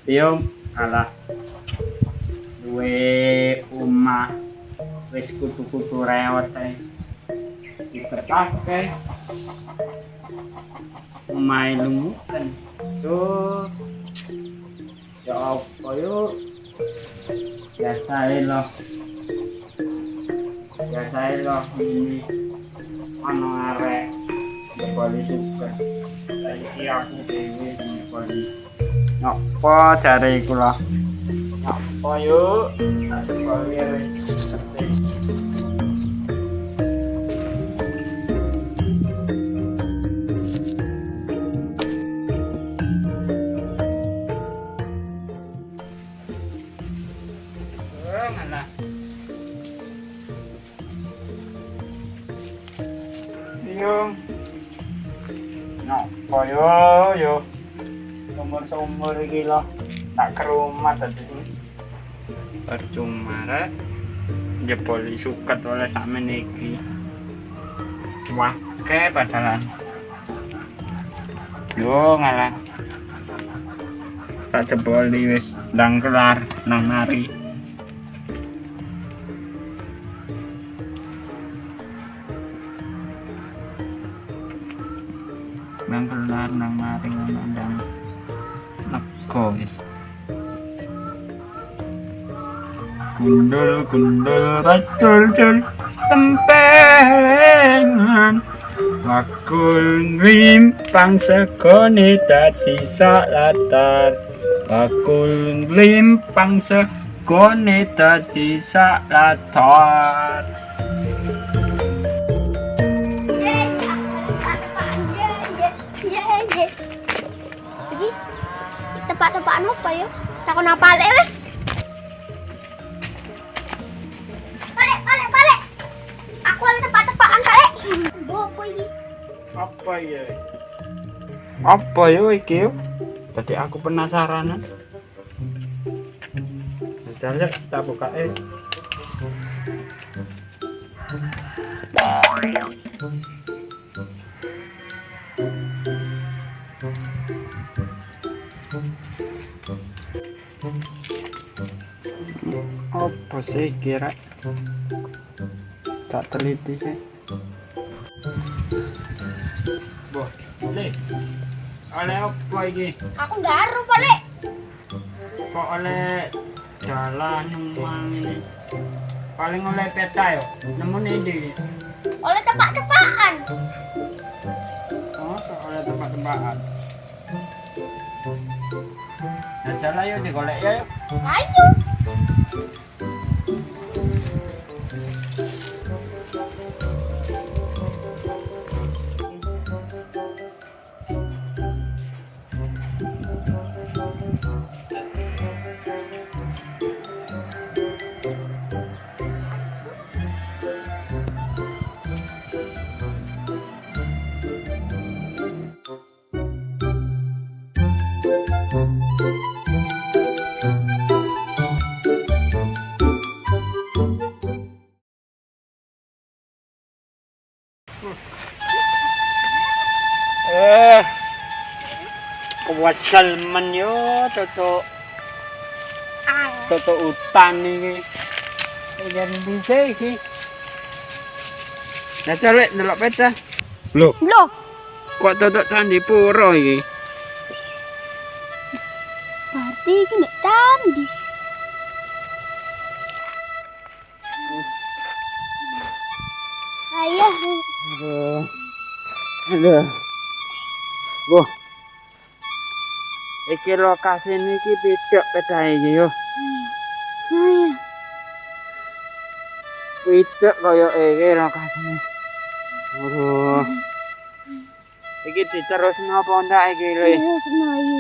Piye alah duwe omah wis kutu-kutu rewet ae. Dipetake. Omahe lumutan. Tuh. Ya apa yuk? Biasae loh ini ana arek nyekoli juga. Saiki aku dhewe sing nyekoli. Nyapa jare iku lho. Nyapa yuk? Tak nyekoli resik. Ngalah. Yung nyapa yo sumur iki lho tak kerumat tadi percuma rek jebol suket oleh sakmene iki wah ke padalan yo ngalah tak jeboli wis ndang kelar nang nari nang kelar nang mari nang nego wis gundul racul tempengan bakul limpang segone dadi sak latar bakul limpang segone dadi sak latar. Iki tepak-tepakan apa yo? Takon apa lek wis? Balik. Aku oleh tepak-tepakan balik. Mbok apa iki? Apa yo iki yo? Tadi aku penasaran. Jangan tak buka apa sih kira tak teliti sih boh le oleh apa iki Aku ngaruh balik. kok oleh jalan nang ini paling oleh peta yo nemu ndi Oleh tepak-tepakan. oh oleh tempat-tempatan nah jalan yo digolek ya yuk. Ayo. Kuwasal man yo toto utan iki. Jan bisa iki. Nah colek delok peta. Lho, kok toto candi pura iki? Berarti iki nek tandi. Ayo. Aduh. Boh. Iki lokasi niki beda petahe iki yo. Ayo. Beda kaya iki lokasine. Aduh. Iki diterusno apa ndak iki lho? Terus ayo.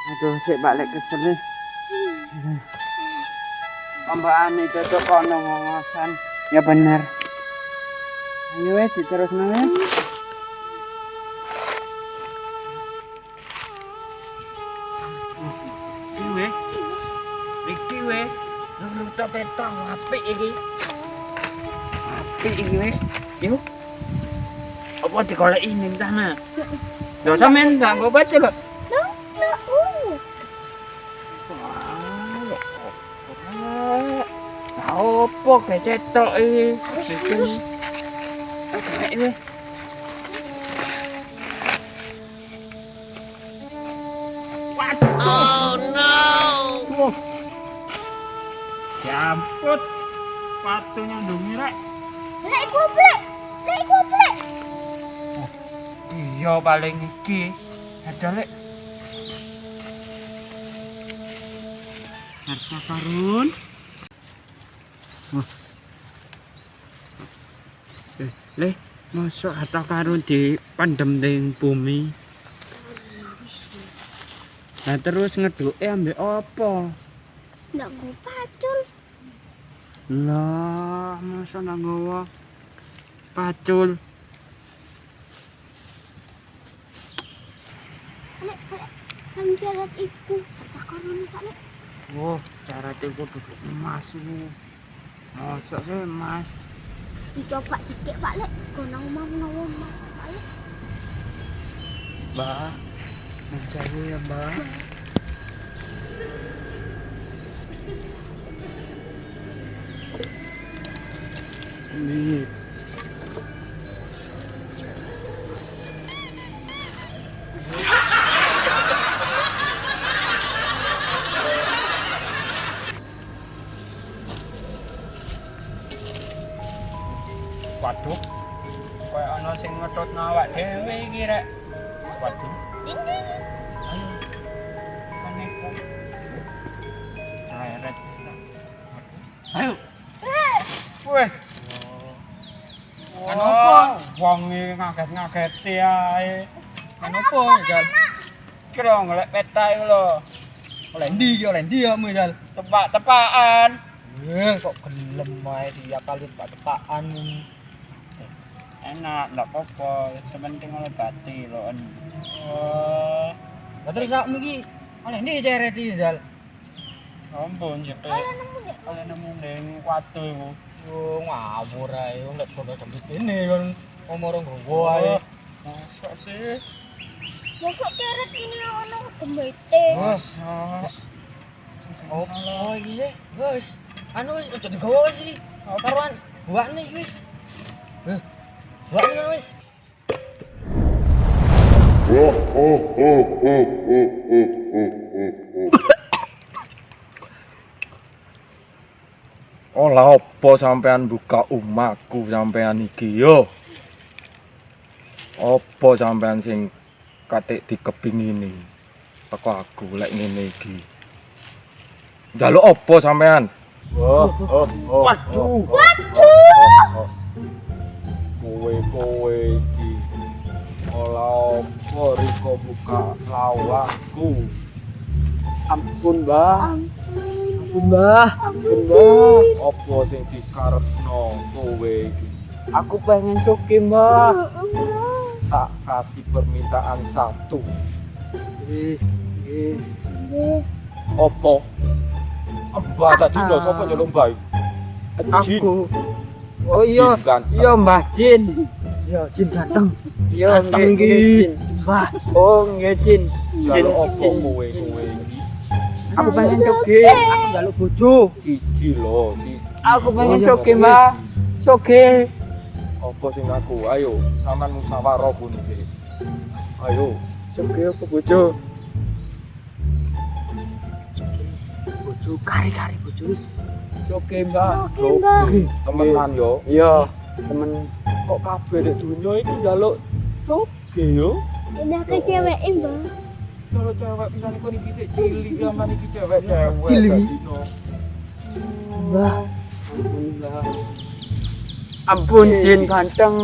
Aduh, sik balik kesel. Pembaan itu tuh kono ngosan. Ya bener. Ayo wes diterusno ya. Iki weh. Lu tak petang apik iki. Apik iki wes. Yuk. Apa digoleki ning tanah? Lho sampean tak mbok baca lho. Opo gak cetok iki? Terus. Oke weh. Waduh. Oh no. Jamput. Patunya ndungi rek. Lek goblek. Lek goblek. Iya paling iki. Ada lek. Harta karun. Le, masuk harta karun di pandem ning bumi. Nah terus ngeduke ambek apa? Ndak go pacul. Lah, masa nang nggawa pacul. Lek kan jarak iku tak karun Pak Lek. Wah, cara itu duduk emas ini. Masa sih emas? Dicoba dikit Pak Lek. Kono omah Pak Lek. Mbak, mencari ya mbak. Ini. Waduh, kayak ana sing ngetutno awak dhewe iki rek. Waduh, Sini. ayo. Kaniku. Ceret. Ayo. Weh. Kan opo? Wong iki ngaget-ngageti ae. Kan opo Jal? Kira golek peta iku lho. Oleh ndi ya mu Jal? Tepak-tepakan. Kok gelem ae diakali tepak-tepakan. Enak, ndak apa-apa. Sementing oleh bati lho. Oh. Lah terus sakmu iki oleh ndi ceret iki Jal? Ampun, cepet. Oleh nemu ning watu iku. Yo ngawur ae wong lek bodo dempet kene kan omoro nggowo ae. Masa sih? Mosok ceret ini ono dembete. Wes. Oh iki sih. Wes. Anu wis aja digowo wis iki. Karuan buakne iki wis. Buakne wis. Olah opo sampean buka umakku sampean iki yo. Opo sampean sing katik dikepingini teko aku lek ngene iki. Njaluk opo sampean? Waduh. Kowe iki olah opo riko buka lawakku. Ampun, Mbah. Mbah, opo sing dikarepno kowe iki? Aku pengen coki, Mbah. Tak kasih permintaan satu. Opo? Mbah tak dino sapa nyeluk mbah? Jin. Aku. Oh iya, Jin ganteng. iya Mbah Jin. Yo Jin dateng. Iya, Ganteng nggih, iki. Jin. Wah, Oh, nggih Jin. Njaluk opo Jin. kowe iki? Aku pengen coki. aku njaluk bojo. Siji lho, siji. Aku pengen iya, coki, Mbak. Mbah. Coki. Opo sing aku? Ayo, sampean musyawarah kene sih. Ayo. Coki apa bojo? Bojo kari-kari bojo wis. Coki, Mbah. Oke, Mbak. Temenan yo. Iya, temen. Kok kabeh nek donya iki njaluk soge yo? Udah ke cewek Mbak. Kalau cewek misalnya kau ini sik cilik sama niki cewek-cewek Cilik. tadi, no. Mbah. Ampun, Mbah. Ampun, Jin ganteng.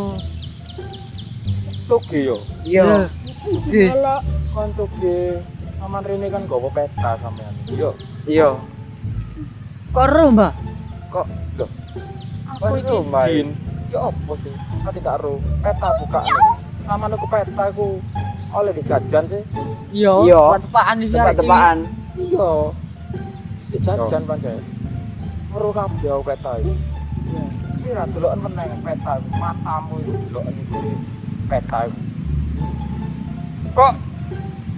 Soge yo. Iya. Oke. Elek. Kan soge. Aman rene kan gawa peta sampean. Yo. Iya. Kok ero, Mbak? Kok lho. Aku Kan iki rumah, jin. Yo opo sih? Ati gak ero. Peta buka nih. Sama aku peta aku oleh dijajan sih. Iya. Iya. Tepak-tepakan iki arek Tepak-tepakan. Iya. Dijajan pancen. Ero kabeh aku peta iki. Iki ra deloken meneng peta iku. Matamu iku deloken iki peta iku. Kok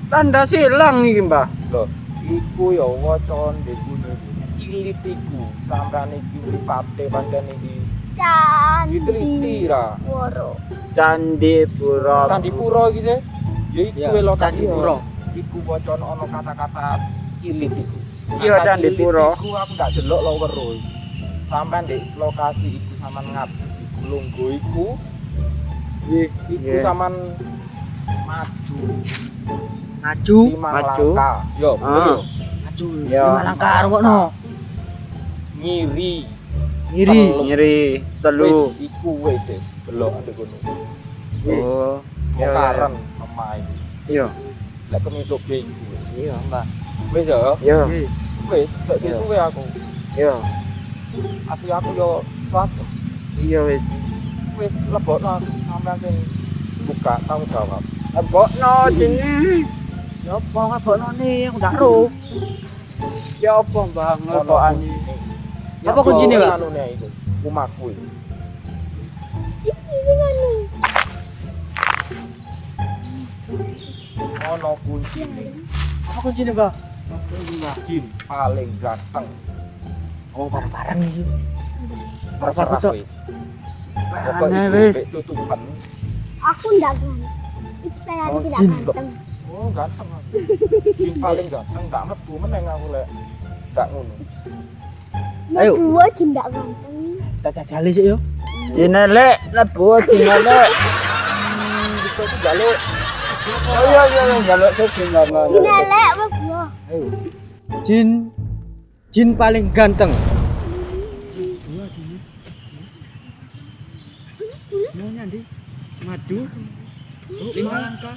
tanda silang iki, Mbah? Lho, iku ya wacan di gunung cilik kilitiku sampean iki mripate pancen iki Candi diteliti ra. Woro. Candipuro. Candipuro iki sih. Ya iku Iya, lokasi Candipuro. Iku bocone ana kata-kata kilit iku. Iya, Kata Candipuro. kilit iku aku ndak delok lho weruh. Sampean di lokasi iku sampean ngadeg iku lungguh iku. Iku Iya. sampean maju Maju. 5 Maju. langkah. Yo, bener Ah. yo. Maju. Iya. 5 langkah rungokno. Ngiri. Ngiri. Nyeri Wis telu. iku wis delok ndek kono. Oh. Iya, Karen lemah iku. Iya. Lek kemisuk ge iku. Iya, Mbak. Wis yo. Iya. Wis, cek Iya. suwe aku. Iya. Asli aku yo suatu. Iya wis. Wis lebokno aku sampean sing buka tanggung jawab. Lebokno sini. Ya apa ngebokno nih, aku ndak ro. Ya apa Mbah ngelebokane? Apa kuncine, Pak? Anune iku. Umakku iki. Iki sing anu. Ono kuncine. Apa kuncine, Mbak? Jin paling ganteng. Oh, bareng-bareng iki. Terserah tok. wis. Pokok Aneh, iku wis. pek tutupan. Aku ndak ganteng. Itu kayak Oh, tidak Jin. ganteng. Oh, ganteng. Aku. Jin paling ganteng gak mlebu meneng aku lek gak ngono. Ayo. Dua Jin ndak ganteng. Tak jajali sik yo. Jinelek lebu jinelek. Kita iki jaluk. Oh iya iya jaluk sing ngono. Jin elek Mas Bro. Ayo. Jin paling ganteng. Mau nyandi maju 5 langkah.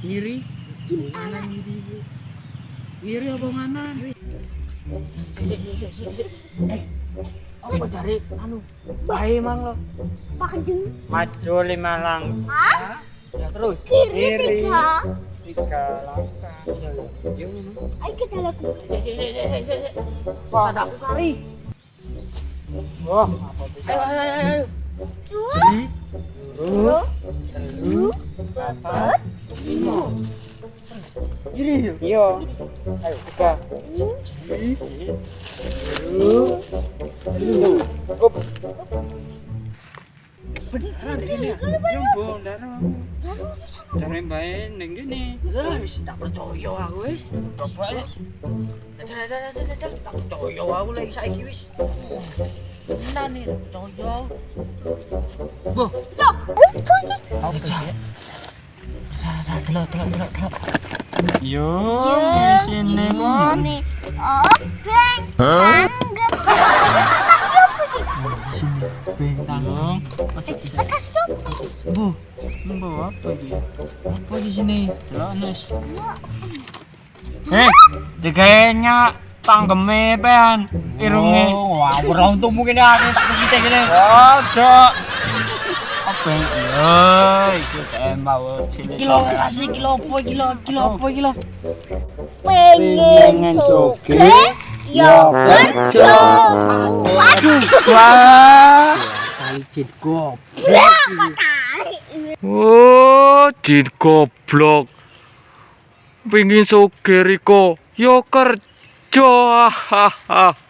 Ngiri. Nganan ngiri. Ngiri apa nganan? Apa cari anu? Bae mang lo. Pakdeng. Maju 5 langkah. Ya terus. Kiri 3. 3 langkah. Ayo kita lakukan. Wah, aku kari. Wah, apa itu? Ayo. Dua. Dua. Empat. Lima. Gini yo. Iya. Ayo 3. Up. Yang bondar. Cari bae ning kene. Ya wis tak percaya aku wis. Coba wis. Tak percaya aku lagi saiki wis. Tenan nih, percaya. Boh, Loh, aku percaya. Delok. Yo, Ya, di sini mon. Ini. Oh, beng. Anggap. Bintang. Tekas tuh. Bu, Membawa apa dia? apa di sini? Lones. Dikayaknya tanggeme pean irunge. Oh, wah, ora untung mungkin aku tak kita gini. Ojo. Apa ya? Iku tembak cilik. Kilo kasih kilo apa kilo. Pengen soge. Ya kerja. Waduh. Wah. Kali jin goblok. Oh, jin goblok. Pengin soger iko. Yo kerja. Hahaha.